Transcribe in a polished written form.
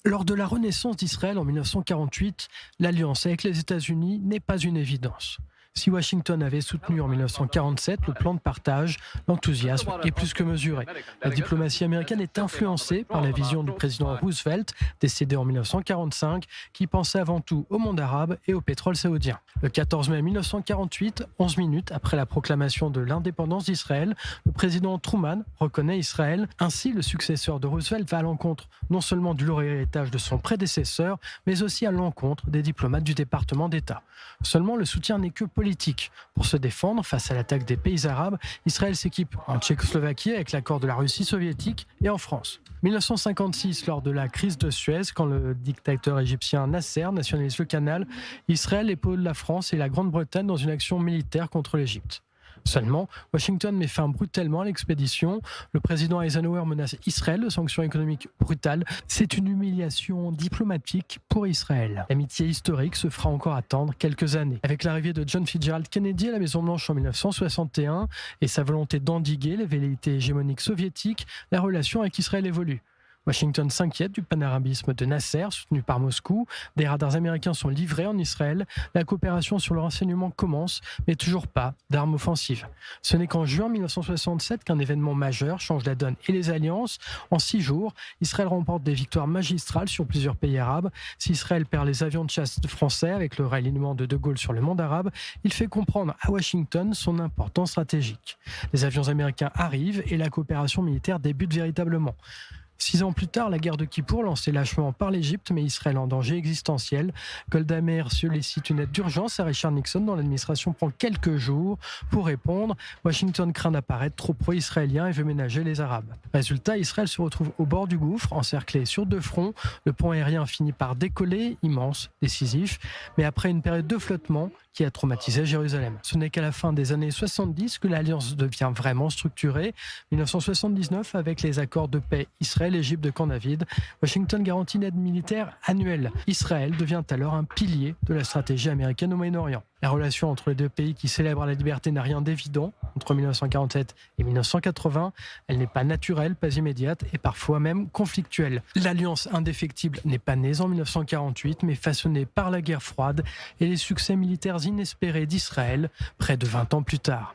Lors de la renaissance d'Israël en 1948, l'alliance avec les États-Unis n'est pas une évidence. Si Washington avait soutenu en 1947 le plan de partage, l'enthousiasme est plus que mesuré. La diplomatie américaine est influencée par la vision du président Roosevelt, décédé en 1945, qui pensait avant tout au monde arabe et au pétrole saoudien. Le 14 mai 1948, 11 minutes après la proclamation de l'indépendance d'Israël, le président Truman reconnaît Israël. Ainsi, le successeur de Roosevelt va à l'encontre non seulement du lourd héritage de son prédécesseur, mais aussi à l'encontre des diplomates du département d'État. Seulement, le soutien n'est que politique. Pour se défendre face à l'attaque des pays arabes, Israël s'équipe en Tchécoslovaquie avec l'accord de la Russie soviétique et en France. 1956, lors de la crise de Suez, quand le dictateur égyptien Nasser nationalise le canal, Israël épaule la France et la Grande-Bretagne dans une action militaire contre l'Égypte. Seulement, Washington met fin brutalement à l'expédition. Le président Eisenhower menace Israël de sanctions économiques brutales. C'est une humiliation diplomatique pour Israël. L'amitié historique se fera encore attendre quelques années. Avec l'arrivée de John Fitzgerald Kennedy à la Maison-Blanche en 1961 et sa volonté d'endiguer les velléités hégémoniques soviétiques, la relation avec Israël évolue. Washington s'inquiète du panarabisme de Nasser, soutenu par Moscou. Des radars américains sont livrés en Israël. La coopération sur le renseignement commence, mais toujours pas d'armes offensives. Ce n'est qu'en juin 1967 qu'un événement majeur change la donne et les alliances. En 6 jours, Israël remporte des victoires magistrales sur plusieurs pays arabes. Si Israël perd les avions de chasse français avec le réalignement de De Gaulle sur le monde arabe, il fait comprendre à Washington son importance stratégique. Les avions américains arrivent et la coopération militaire débute véritablement. 6 ans plus tard, la guerre de Kippour, lancée lâchement par l'Égypte, met Israël en danger existentiel. Golda Meir sollicite une aide d'urgence à Richard Nixon, dont l'administration prend quelques jours pour répondre. Washington craint d'apparaître trop pro-israélien et veut ménager les Arabes. Résultat, Israël se retrouve au bord du gouffre, encerclé sur 2 fronts. Le pont aérien finit par décoller, immense, décisif, mais après une période de flottement qui a traumatisé Jérusalem. Ce n'est qu'à la fin des années 70 que l'alliance devient vraiment structurée. 1979, avec les accords de paix Israël-Égypte de Camp David, Washington garantit une aide militaire annuelle. Israël devient alors un pilier de la stratégie américaine au Moyen-Orient. La relation entre les deux pays qui célèbrent la liberté n'a rien d'évident. Entre 1947 et 1980, elle n'est pas naturelle, pas immédiate et parfois même conflictuelle. L'alliance indéfectible n'est pas née en 1948, mais façonnée par la guerre froide et les succès militaires inespérés d'Israël près de 20 ans plus tard.